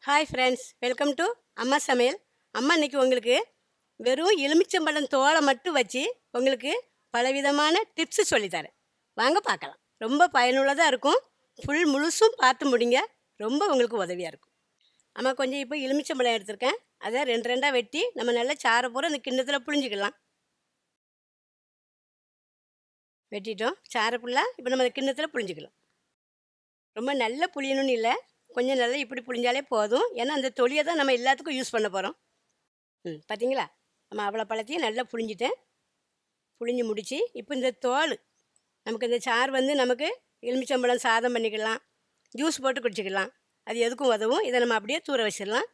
Hi friends, welcome to அம்மா சமையல். அம்மா இன்னைக்கு உங்களுக்கு வெறும் எலுமிச்சம்பழம் தோலை மட்டும் வச்சு உங்களுக்கு பலவிதமான டிப்ஸு சொல்லித்தரேன். வாங்க பார்க்கலாம். ரொம்ப பயனுள்ளதாக இருக்கும். முழுசும் பார்த்து முடிங்க. ரொம்ப உங்களுக்கு உதவியாக இருக்கும். அம்மா கொஞ்சம் இப்போ எலுமிச்சம்பழம் எடுத்திருக்கேன். அதை ரெண்டு ரெண்டாக வெட்டி நம்ம நல்லா சாரை பூரா அந்த கிண்ணத்தில் புழிஞ்சிக்கலாம். வெட்டிட்டோம் சாரை ஃபுல்லாக. இப்போ நம்ம அந்த கிண்ணத்தில் புழிஞ்சிக்கலாம். ரொம்ப நல்லா புளியணும்னு இல்லை, கொஞ்சம் நல்லா இப்படி புளிஞ்சாலே போதும். ஏன்னா அந்த தொலியை தான் நம்ம எல்லாத்துக்கும் யூஸ் பண்ண போகிறோம். பார்த்தீங்களா, நம்ம அவ்வளோ பழத்தையும் நல்லா புளிஞ்சிட்டேன். புளிஞ்சு முடித்து இப்போ இந்த தோல் நமக்கு இந்த சாறு நமக்கு எலுமிச்சம்பழம் சாதம் பண்ணிக்கலாம், ஜூஸ் போட்டு குடிச்சிக்கலாம். அது எதுக்கும் உதவும். இதை நம்ம அப்படியே தூர வச்சிடலாம்.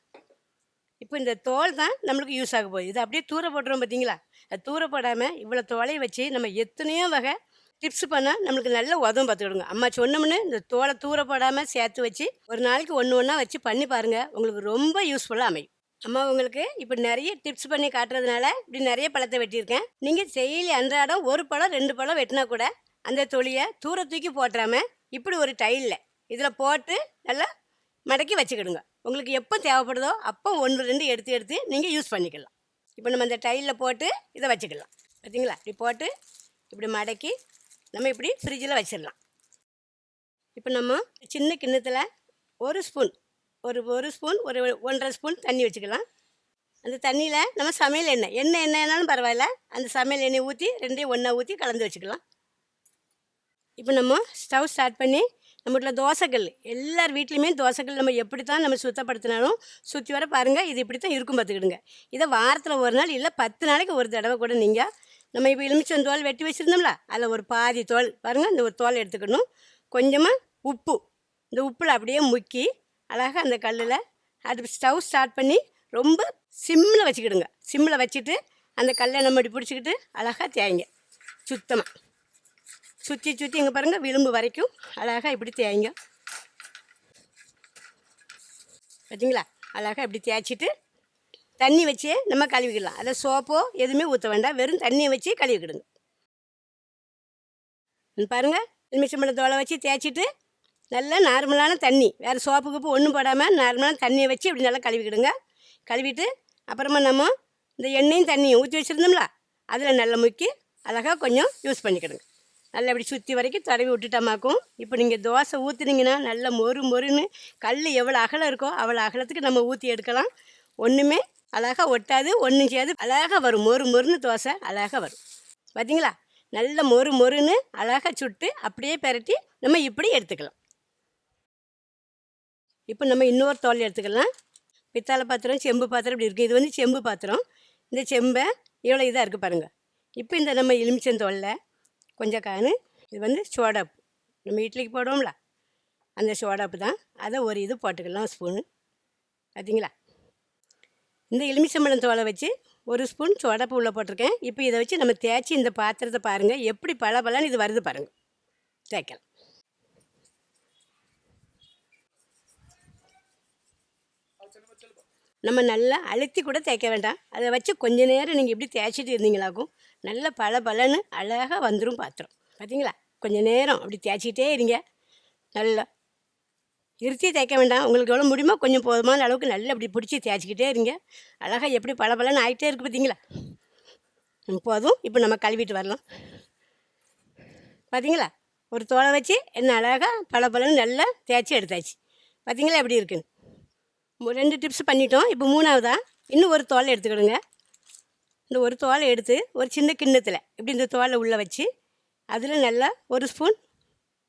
இப்போ இந்த தோல் தான் நம்மளுக்கு யூஸ் ஆக போகுது. இதை அப்படியே தூர போட்டுறோம் பார்த்தீங்களா. அது தூர போடாமல் இவ்வளோ தோலையை வச்சு நம்ம எத்தனையோ வகை டிப்ஸ் பண்ணால் நம்மளுக்கு நல்ல உதவும் பார்த்துக்கிடுங்க. அம்மா சொன்னோம்னு இந்த தோலை தூர போடாமல் சேர்த்து வச்சு ஒரு நாளைக்கு ஒன்று ஒன்றா வச்சு பண்ணி பாருங்கள். உங்களுக்கு ரொம்ப யூஸ்ஃபுல்லாக அமையும். அம்மா உங்களுக்கு இப்போ நிறைய டிப்ஸ் பண்ணி காட்டுறதுனால இப்படி நிறைய பழத்தை வெட்டியிருக்கேன். நீங்கள் டெய்லி அன்றாடம் ஒரு பழம் 2 பழம் வெட்டினா கூட அந்த தொலியை தூர தூக்கி போட்டுறாமல் இப்படி ஒரு டைலில் இதில் போட்டு நல்லா மடக்கி வச்சுக்கிடுங்க. உங்களுக்கு எப்போ தேவைப்படுதோ அப்போ 1 2 எடுத்து நீங்கள் யூஸ் பண்ணிக்கலாம். இப்போ நம்ம அந்த டைலில் போட்டு இதை வச்சுக்கலாம். பார்த்தீங்களா, இப்படி போட்டு இப்படி மடக்கி நம்ம இப்படி ஃப்ரிட்ஜில் வச்சிடலாம். இப்போ நம்ம சின்ன கிண்ணத்தில் ஒரு ஸ்பூன் ஒரு 1.5 ஸ்பூன் தண்ணி வச்சுக்கலாம். அந்த தண்ணியில் நம்ம சமையல் எண்ணெய் எண்ணெய்னாலும் பரவாயில்ல, அந்த சமையல் எண்ணெய் ஊற்றி ரெண்டையும் ஒன்றா ஊற்றி கலந்து வச்சுக்கலாம். இப்போ நம்ம ஸ்டவ் ஸ்டார்ட் பண்ணி நம்ம வீட்டில் தோசைக்கல், எல்லார் வீட்லேயுமே தோசைக்கல் நம்ம எப்படி தான் நம்ம சுத்தப்படுத்தினாலும் சுற்றி வர பாருங்கள், இது இப்படி தான் இருக்கும் பார்த்துக்கிடுங்க. இதை வாரத்தில் ஒரு நாள் இல்லை 10 நாளைக்கு ஒரு தடவை கூட நீங்கள் நம்ம இப்போ எலுமிச்சம் தோல் வெட்டி வச்சுருந்தோம்ல, அதில் ஒரு பாதி தோல் பாருங்கள், இந்த ஒரு தோல் எடுத்துக்கணும். கொஞ்சமாக உப்பு, இந்த உப்பில் அப்படியே முக்கி அழகாக அந்த கல்லில் அது ஸ்டவ் ஸ்டார்ட் பண்ணி ரொம்ப சிம்மில் வச்சுக்கிடுங்க. சிம்மில் வச்சுட்டு அந்த கல்லை நம்ம இப்படி பிடிச்சிக்கிட்டு அழகாக தேய்ங்க. சுத்தமாக சுற்றி இங்கே பாருங்கள், விளிம்பு வரைக்கும் அழகாக இப்படி தேய்ங்க. பார்த்தீங்களா, அழகாக இப்படி தேய்ச்சிட்டு தண்ணி வச்சே நம்ம கழுவிக்கலாம். அதை சோப்போ எதுவுமே ஊற்ற வேண்டாம், வெறும் தண்ணியை வச்சு கழுவிக்கிடுங்க. பாருங்கள், எலுமிச்சம்பழம் தோலை வச்சு தேய்ச்சிட்டு நல்லா நார்மலான தண்ணி, வேறு சோப்புக்கு ஒன்றும் போடாமல் நார்மலான தண்ணியை வச்சு இப்படி நல்லா கழுவிக்கிடுங்க. கழுவிட்டு அப்புறமா நம்ம இந்த எண்ணெயும் தண்ணியும் ஊற்றி வச்சுருந்தோம்ல, அதில் நல்லா முக்கி அழகாக கொஞ்சம் யூஸ் பண்ணிக்கிடுங்க. நல்லா இப்படி சுற்றி வரைக்கும் தடவி விட்டுட்டோமாக்கும். இப்போ நீங்கள் தோசை ஊற்றுனீங்கன்னா நல்லா மொறுன்னு கல் எவ்வளோ அகலம் இருக்கோ அவ்வளோ அகலத்துக்கு நம்ம ஊற்றி எடுக்கலாம். ஒன்றுமே அழகாக ஒட்டாது, ஒன்றும் செய்யாது, அழகாக வரும். மொறுன்னு தோசை அழகாக வரும். பார்த்தீங்களா, நல்ல மொறுன்னு அழகாக சுட்டு அப்படியே பெரட்டி நம்ம இப்படி எடுத்துக்கலாம். இப்போ நம்ம இன்னொரு தோல் எடுத்துக்கலாம். பித்தளை பாத்திரம், செம்பு பாத்திரம் இப்படி இருக்குது. இது செம்பு பாத்திரம். இந்த செம்பை இவ்வளோ இதாக இருக்குது பாருங்கள். இப்போ இந்த நம்ம எலுமிச்சந்தோலில் கொஞ்சம் இது சோடாப்பு, நம்ம இட்லிக்கு போடுவோம்ல அந்த சோடாப்பு தான். அதை ஒரு இது போட்டுக்கலாம், ஸ்பூனு. பார்த்தீங்களா, இந்த எலுமிச்சம்பழம் தோலை வச்சு ஒரு ஸ்பூன் சோடாப்பு உள்ளே போட்டிருக்கேன். இப்போ இதை வச்சு நம்ம தேய்ச்சி இந்த பாத்திரத்தை பாருங்கள் எப்படி பலன்னு இது வருது பாருங்கள். தேய்க்கலாம். நம்ம நல்லா அழுத்தி கூட தேய்க்க வேண்டாம். அதை வச்சு கொஞ்ச நேரம் நீங்கள் இப்படி தேய்ச்சிட்டு இருந்தீங்களாக்கும் நல்ல பலன்னு அழகாக வந்துடும் பாத்திரம். பார்த்தீங்களா, கொஞ்சம் நேரம் அப்படி தேய்ச்சிக்கிட்டே இருங்க. நல்லா இருத்தி தேய்க்க வேண்டாம், உங்களுக்கு எவ்வளோ முடியுமோ கொஞ்சம் போதுமான அளவுக்கு நல்லா இப்படி பிடிச்சி தேய்ச்சிக்கிட்டே இருங்க. அழகாக எப்படி பலன்னு ஆகிட்டே இருக்குது பார்த்தீங்களா. போதும். இப்போ நம்ம கழுவிட்டு வரலாம். பார்த்தீங்களா, ஒரு தோலை வச்சு என்ன அழகாக பலன்னு நல்லா தேய்ச்சி எடுத்தாச்சு. பார்த்தீங்களா எப்படி இருக்குன்னு. 2 டிப்ஸ் பண்ணிட்டோம். இப்போ 3ஆவதா இன்னும் ஒரு தோலை எடுத்துக்கிடுங்க. இந்த ஒரு தோலை எடுத்து ஒரு சின்ன கிண்ணத்தில் இப்படி இந்த தோலை உள்ளே வச்சு அதில் நல்லா ஒரு ஸ்பூன்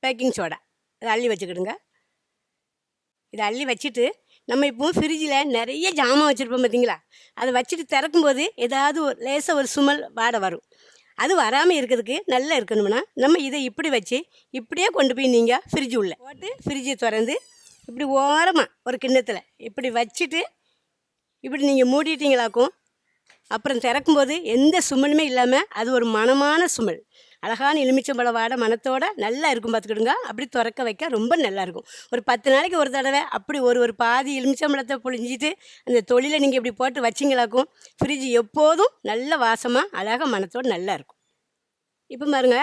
பேக்கிங் சோடா அதை அள்ளி வச்சுக்கிடுங்க. இதை அள்ளி வச்சுட்டு நம்ம இப்போவும் ஃப்ரிட்ஜில் நிறைய ஜாமான் வச்சுருப்போம் பார்த்தீங்களா, அதை வச்சுட்டு திறக்கும்போது ஏதாவது ஒரு லேசாக ஒரு சுமல் வாடை வரும். அது வராமல் இருக்கிறதுக்கு நல்லா இருக்கணும்னா நம்ம இதை இப்படி வச்சு இப்படியே கொண்டு போய் நீங்கள் ஃப்ரிட்ஜ் உள்ளே போட்டு ஃப்ரிட்ஜை திறந்து இப்படி ஓரமாக ஒரு கிண்ணத்தில் இப்படி வச்சுட்டு இப்படி நீங்கள் மூடிட்டீங்களாக்கும். அப்புறம் திறக்கும்போது எந்த சுமலுமே இல்லாமல் அது ஒரு மணமான சுமல், அழகான எலுமிச்சம்பழ வாடை மணத்தோடு நல்லா இருக்கும் பார்த்துக்கிடுங்க. அப்படி திறக்க வைக்க ரொம்ப நல்லாயிருக்கும். ஒரு 10 நாளைக்கு ஒரு தடவை அப்படி ஒரு பாதி எலுமிச்சம்பழத்தை பொழிஞ்சிட்டு அந்த தொழிலை நீங்கள் இப்படி போட்டு வச்சிங்களாக்கும் ஃப்ரிட்ஜ் எப்போதும் நல்ல வாசமாக அழகாக மணத்தோடு நல்லா இருக்கும். இப்போ பாருங்க,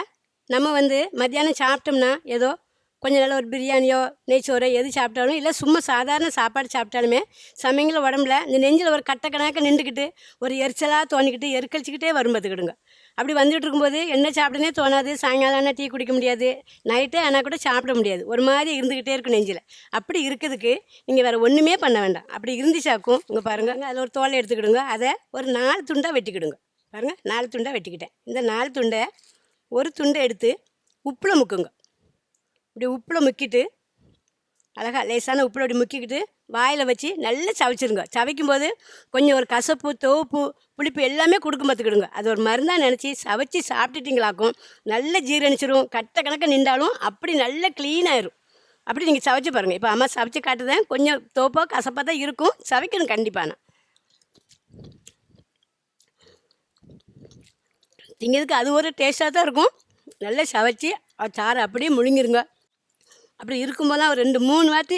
நம்ம மத்தியானம் சாப்பிட்டோம்னா ஏதோ கொஞ்சம் நல்லா ஒரு பிரியாணியோ நெய்ச்சோறோ எது சாப்பிட்டாலும் இல்லை சும்மா சாதாரண சாப்பாடு சாப்பிட்டாலுமே சமையல உடம்புல இந்த நெஞ்சில் ஒரு கட்ட கணக்க நின்றுக்கிட்டு ஒரு எரிச்சலாக தோணிக்கிட்டு எரிக்கழிச்சிக்கிட்டே வரும் பார்த்துக்கிடுங்க. அப்படி வந்துட்டு இருக்கும்போது என்ன சாப்பிடனே தோணாது. சாயங்காலம் ஆனால் டீ குடிக்க முடியாது, நைட்டே ஆனால் கூட சாப்பிட முடியாது, ஒரு மாதிரி இருந்துக்கிட்டே இருக்கும் நெஞ்சில். அப்படி இருக்கிறதுக்கு நீங்கள் வேறு ஒன்றுமே பண்ண வேண்டாம். அப்படி இருந்துச்சாக்கும் இங்கே பாருங்கள், அதில் ஒரு தோலை எடுத்துக்கிடுங்க, அதை ஒரு 4 துண்டாக வெட்டிக்கிடுங்க. பாருங்கள் 4 துண்டாக வெட்டிக்கிட்டேன். இந்த 4 துண்டை ஒரு துண்டை எடுத்து உப்பில் முக்குங்க. இப்படி உப்பில் முக்கிட்டு அழகாக லேசான உப்பில் அப்படி முக்கிக்கிட்டு வாயில் வச்சு நல்லா சவைச்சிருங்க. சவைக்கும்போது கொஞ்சம் ஒரு கசப்பு துவப்பு புளிப்பு எல்லாமே கொடுக்கும் பார்த்துக்கிடுங்க. அது ஒரு மருந்தாக நினச்சி சவைச்சி சாப்பிட்டுட்டிங்களாக்கும் நல்லா ஜீரணிச்சிரும். கட்ட கணக்க நின்றாலும் அப்படி நல்லா க்ளீனாகிடும். அப்படி நீங்கள் சவைச்சி பாருங்கள். இப்போ அம்மா சவைச்சி காட்டுதேன், கொஞ்சம் தோப்போ கசப்பாக தான் இருக்கும், சவைக்கணும் கண்டிப்பாக. திங்கிறதுக்கு அது ஒரு டேஸ்ட்டாக தான் இருக்கும். நல்லா சவைச்சி சாறை அப்படியே முழுங்கிருங்க. அப்படி இருக்கும்போது தான் ஒரு 2-3 வாட்டி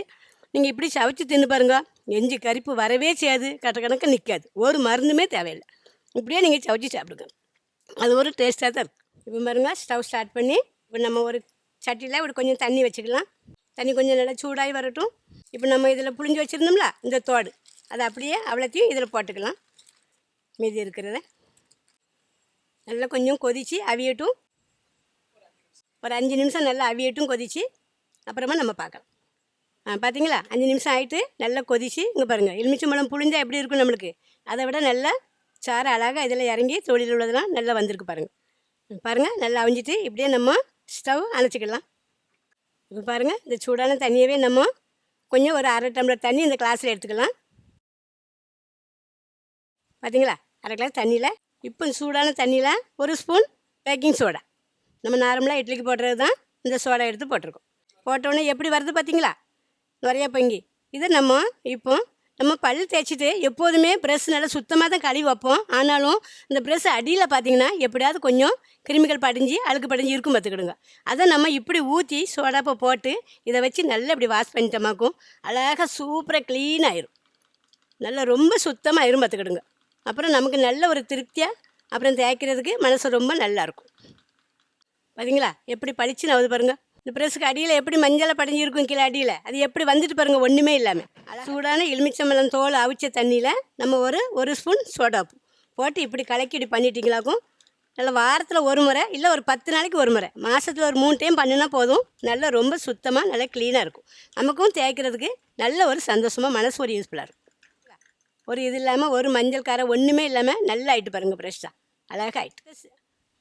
நீங்கள் இப்படி சவைச்சி தின்னு பாருங்க. நெஞ்சு கரிப்பு வரவே செய்யாது, கணக்க நிற்காது, ஒரு மருந்துமே தேவையில்லை. இப்படியே நீங்கள் சவைச்சி சாப்பிடுங்க, அது ஒரு டேஸ்ட்டாக தான் இருக்கும். இப்போ பாருங்க, ஸ்டவ் ஸ்டார்ட் பண்ணி இப்போ நம்ம ஒரு சட்டியில் இப்படி கொஞ்சம் தண்ணி வச்சுக்கலாம். தண்ணி கொஞ்சம் நல்லா சூடாகி வரட்டும். இப்போ நம்ம இதில் புளிஞ்சு வச்சுருந்தோம்ல இந்த தோடு, அதை அப்படியே அவ்வளோத்தையும் இதில் போட்டுக்கலாம். மீதி இருக்கிறத நல்லா கொஞ்சம் கொதித்து அவியட்டும். ஒரு 5 நிமிஷம் நல்லா அவியட்டும் கொதித்து, அப்புறமா நம்ம பார்க்கலாம். பார்த்தீங்களா, 5 நிமிஷம் ஆகிட்டு நல்லா கொதிச்சு. இங்கே பாருங்கள், எலுமிச்சம்பழம் புளிஞ்சால் எப்படி இருக்கும் நம்மளுக்கு, அதை விட நல்லா சாறு அழகாக இதில் இறங்கி தொழில் உள்ளதெல்லாம் நல்லா வந்திருக்கு பாருங்கள். பாருங்கள் நல்லா அவிஞ்சிட்டு இப்படியே நம்ம ஸ்டவ் அணைச்சிக்கலாம். இப்போ பாருங்கள், இந்த சூடான தண்ணியவே நம்ம கொஞ்சம் ஒரு 1/2 டம்ளர் தண்ணி இந்த கிளாஸில் எடுத்துக்கலாம். பார்த்தீங்களா, 1/2 கிளாஸ் தண்ணியில் இப்போ சூடான தண்ணியில் 1 ஸ்பூன் பேக்கிங் சோடா, நம்ம நார்மலாக இட்லிக்கு போடுறது தான் இந்த சோடா எடுத்து போட்டிருக்கோம். போட்டோன்னே எப்படி வருது பார்த்தீங்களா, நிறையா பொங்கி. இதை நம்ம பல் தேய்ச்சிட்டு எப்போதுமே ப்ரெஷ் நல்லா சுத்தமாக தான் கழுவி வைப்போம். ஆனாலும் இந்த ப்ரெஷ் அடியில் பார்த்தீங்கன்னா எப்படியாவது கொஞ்சம் கிருமிகள் படிஞ்சு அழுக்கு படிஞ்சு இருக்கும் பார்த்துக்கிடுங்க. அதை நம்ம இப்படி ஊற்றி சோடாப்பை போட்டு இதை வச்சு நல்லா இப்படி வாஷ் பண்ணிட்டோமாக்கும் அழகாக சூப்பராக க்ளீன் ஆயிரும், நல்லா ரொம்ப சுத்தமாக ஆயிரும் பார்த்துக்கிடுங்க. அப்புறம் நமக்கு நல்ல ஒரு திருப்தியாக அப்புறம் தேய்க்கிறதுக்கு மனசு ரொம்ப நல்லாயிருக்கும். பார்த்தீங்களா எப்படி பளிச்சுன்னு ஆகுது பாருங்கள். இந்த ப்ரெஸ்ஸுக்கு அடியில் எப்படி மஞ்சளை படிஞ்சிருக்கும் கீழே அடியில், அது எப்படி வந்துட்டு பாருங்கள், ஒன்றுமே இல்லாமல். சூடான எலுமிச்சம்பழம் தோல் அவிச்ச தண்ணியில் நம்ம ஒரு ஸ்பூன் சோடாப்பு போட்டு இப்படி கலக்கி இப்படி பண்ணிட்டீங்களாக்கும் நல்லா வாரத்தில் ஒரு முறை இல்லை ஒரு 10 நாளைக்கு ஒரு முறை, மாதத்தில் ஒரு 3 டைம் பண்ணினா போதும். நல்லா ரொம்ப சுத்தமாக நல்லா க்ளீனாக இருக்கும். நமக்கும் தேய்க்கிறதுக்கு நல்ல ஒரு சந்தோஷமாக மனசு ஒரு யூஸ்ஃபுல்லாக இருக்கும். ஒரு இது இல்லாமல் ஒரு மஞ்சள் காரை ஒன்றுமே இல்லாமல் நல்லா ஆகிட்டு பாருங்கள், ஃப்ரெஷ்ஷாக அழகாக ஆகிட்டு.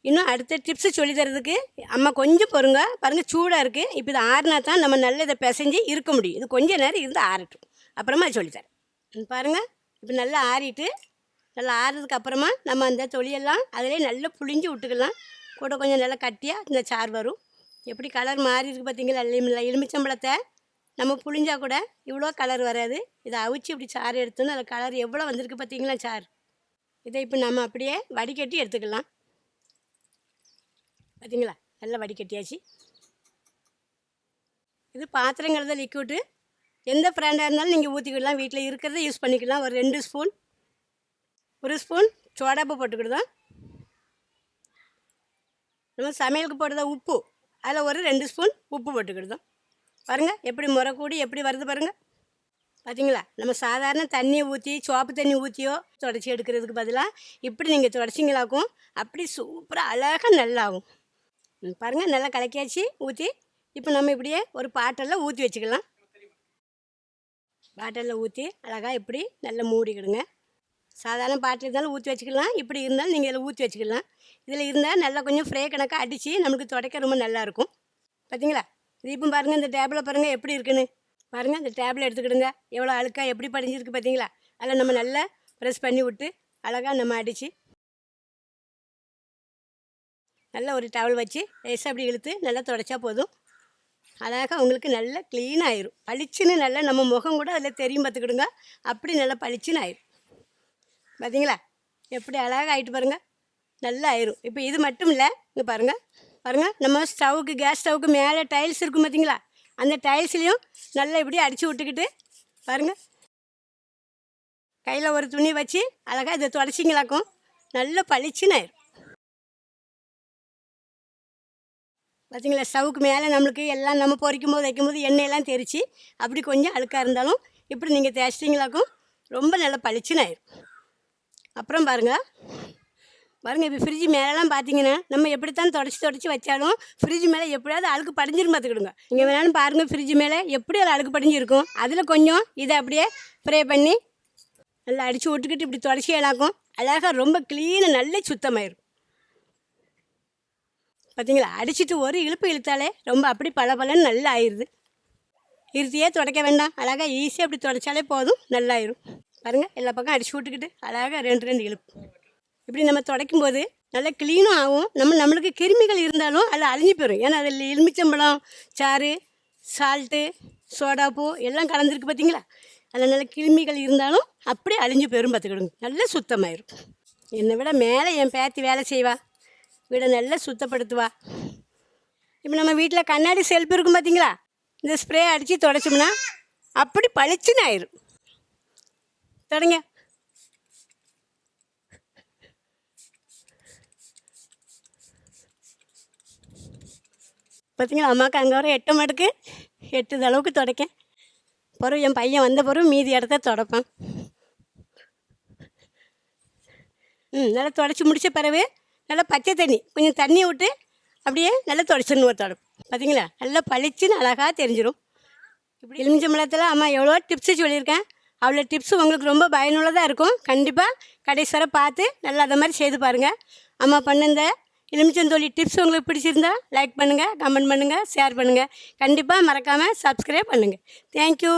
இன்னும் அடுத்த டிப்ஸு சொல்லி தரதுக்கு அம்மா கொஞ்சம் பொறுங்க பாருங்கள், சூடாக இருக்குது. இப்போ இது ஆறுனா தான் நம்ம நல்ல இதை பிசைஞ்சு இருக்க முடியும். இது கொஞ்சம் நேரம் இருந்து ஆறட்டும், அப்புறமா சொல்லித்தரேன். பாருங்கள், இப்போ நல்லா ஆறிட்டு, நல்லா ஆறுறதுக்கு அப்புறமா நம்ம அந்த தொலியெல்லாம் அதிலே நல்லா புளிஞ்சு விட்டுக்கலாம். கூட கொஞ்சம் நல்லா கட்டியாக இந்த சாறு வரும். எப்படி கலர் மாறி இருக்குது பார்த்தீங்களா, எலுமிச்சம்பழத்தை நம்ம புளிஞ்சா கூட இவ்வளோ கலர் வராது. இதை அவிச்சு இப்படி சாறு எடுத்தோன்னு அதில் கலர் எவ்வளோ வந்திருக்கு பார்த்தீங்களா சாறு. இதை இப்போ நம்ம அப்படியே வடிகட்டி எடுத்துக்கலாம். பார்த்தீங்களா, நல்லா வடிகட்டியாச்சு. இது பாத்திரங்கிறத லிக்விட்டு எந்த பிராண்டாக இருந்தாலும் நீங்கள் ஊற்றிக்கிடலாம், வீட்டில் இருக்கிறத யூஸ் பண்ணிக்கலாம். ஒரு 2 ஸ்பூன், 1 ஸ்பூன் சோடாப்பு போட்டுக்கிடுதோம். நம்ம சமையலுக்கு போடுறத உப்பு, அதில் ஒரு 2 ஸ்பூன் உப்பு போட்டுக்கிடுதோம். பாருங்கள் எப்படி முறை கூடி எப்படி வருது பாருங்கள். பார்த்தீங்களா, நம்ம சாதாரண தண்ணியை ஊற்றி சோப்பு தண்ணி ஊற்றியோ தொடச்சி எடுக்கிறதுக்கு பதிலாக இப்படி நீங்கள் தொடச்சிங்களாக்கும் அப்படி சூப்பராக அழகாக நல்லாகும். பாருங்கள் நல்லா கலக்கியாச்சு ஊற்றி. இப்போ நம்ம இப்படியே ஒரு பாட்டிலில் ஊற்றி வச்சுக்கலாம். பாட்டிலில் ஊற்றி அழகாக இப்படி நல்லா மூடிக்கிடுங்க. சாதாரண பாட்டில் இருந்தாலும் ஊற்றி வச்சுக்கலாம், இப்படி இருந்தாலும் நீங்கள் இதில் ஊற்றி வச்சுக்கலாம். இதில் இருந்தால் நல்லா கொஞ்சம் ஃப்ரே கணக்காக அடித்து நம்மளுக்கு துடைக்க ரொம்ப நல்லாயிருக்கும். பார்த்தீங்களா, இது இப்போ பாருங்கள், இந்த டேபிளை பாருங்கள் எப்படி இருக்குன்னு பாருங்கள். இந்த டேபிளை எடுத்துக்கிடுங்க, எவ்வளோ அழுக்காக எப்படி படிஞ்சிருக்கு பார்த்தீங்களா. அதில் நம்ம நல்லா ப்ரெஸ் பண்ணி விட்டு அழகாக நம்ம அடித்து நல்லா ஒரு டவல் வச்சு லேசாக அப்படி இழுத்து நல்லா துடைச்சா போதும். அழகாக உங்களுக்கு நல்லா க்ளீன் ஆயிரும், பளிச்சுன்னு நல்லா நம்ம முகம் கூட அதில் தெரியும் பார்த்துக்கிடுங்க. அப்படி நல்லா பளிச்சுன்னு ஆயிரும். பார்த்தீங்களா எப்படி அழகாக ஆகிட்டு பாருங்கள், நல்லா ஆயிரும். இப்போ இது மட்டும் இல்லை, இங்கே பாருங்கள் நம்ம ஸ்டவ்வுக்கு கேஸ் ஸ்டவ்வுக்கு மேலே டைல்ஸ் இருக்கும் பார்த்தீங்களா, அந்த டைல்ஸ்லேயும் நல்லா இப்படி அடித்து விட்டுக்கிட்டு பாருங்கள், கையில் ஒரு துணி வச்சு அழகாக இதை துடைச்சிங்களாக்கும் நல்லா பளிச்சுன்னு ஆயிரும். பார்த்தீங்களா, ஸ்டவ்வுக்கு மேலே நம்மளுக்கு எல்லாம் நம்ம பொரிக்கும் போது வைக்கும்போது எண்ணெயெல்லாம் தெரிச்சு அப்படி கொஞ்சம் அழுக்காக இருந்தாலும் இப்படி நீங்கள் தேய்ச்சிட்டிங்களாக்கும் ரொம்ப நல்லா பளிச்சுன்னு ஆயிரும். அப்புறம் பாருங்கள் இப்போ ஃப்ரிட்ஜ் மேலெலாம் பார்த்தீங்கன்னா நம்ம எப்படித்தான் தொடச்சி வச்சாலும் ஃப்ரிட்ஜ் மேலே எப்படியாவது அழுக்கு படிஞ்சிரும் பார்த்துக்கிடுங்க. நீங்கள் வேணாலும் பாருங்கள், ஃப்ரிட்ஜ் மேலே எப்படி அது அழுக்கு படிஞ்சிருக்கும். அதில் கொஞ்சம் இதை அப்படியே ஃப்ரை பண்ணி நல்லா அடித்து விட்டுக்கிட்டு இப்படி தொடச்சி எல்லாக்கும் அழகாக ரொம்ப க்ளீனாக நல்ல சுத்தமாயிரும். பார்த்தீங்களா, அடிச்சுட்டு ஒரு இழுப்பு இழுத்தாலே ரொம்ப அப்படி பளபளன்னு நல்லா ஆயிடுது. இருத்தியே துடைக்க வேண்டாம், அழகாக ஈஸியாக அப்படி துடைச்சாலே போதும், நல்லாயிரும். பாருங்கள், எல்லா பக்கம் அடிச்சு விட்டுக்கிட்டு அழகாக ரெண்டு இழுப்பு இப்படி நம்ம துடைக்கும்போது நல்லா க்ளீனும் ஆகும். நம்மளுக்கு கிருமிகள் இருந்தாலும் அதில் அழிஞ்சு போயிடும். ஏன்னா அதில் எலுமிச்சம்பழம் சாறு, சால்ட்டு, சோடாப்பூ எல்லாம் கலந்துருக்கு பார்த்தீங்களா. அதில் நல்ல கிருமிகள் இருந்தாலும் அப்படியே அழிஞ்சு போயிடும் பார்த்துக்கிடுங்க. நல்லா சுத்தமாயிரும். என்னை விட மேலே என் பேத்தி வேலை செய்வா, வீடை நல்லா சுத்தப்படுத்துவா. இப்போ நம்ம வீட்டில் கண்ணாடி செல்ஃப் இருக்கும் பார்த்தீங்களா, இந்த ஸ்ப்ரே அடித்து துடைச்சோம்னா அப்படி பளிச்சுன்னு ஆயிரும். தொடங்க. பார்த்தீங்களா, அம்மாவுக்கு அங்கே வர 8 மடுக்கு 8 அளவுக்கு துடைக்கேன். பிறகு என் பையன் வந்த பிறகு மீதி இடத்த துடைப்பேன். நல்லா துடைச்சி முடித்த பிறகு நல்லா பச்சை தண்ணி கொஞ்சம் தண்ணியை விட்டு அப்படியே நல்லா துடைச்சிடணும் ஒரு தொடப்பு. பார்த்தீங்களா, நல்லா பளிச்சுன்னு அழகாக தெரிஞ்சிடும். இப்படி எலுமிச்சம்பழத்தில் அம்மா எவ்வளோ டிப்ஸு சொல்லியிருக்கேன். அவ்வளோ டிப்ஸு உங்களுக்கு ரொம்ப பயனுள்ளதாக இருக்கும். கண்டிப்பாக கடைசி வரை பார்த்து நல்லா அதை மாதிரி செய்து பாருங்கள். அம்மா பண்ண இந்த எலுமிச்சந்தோலி டிப்ஸ் உங்களுக்கு பிடிச்சிருந்தா லைக் பண்ணுங்கள், கமெண்ட் பண்ணுங்கள், ஷேர் பண்ணுங்கள். கண்டிப்பாக மறக்காமல் சப்ஸ்கிரைப் பண்ணுங்கள். தேங்க்யூ.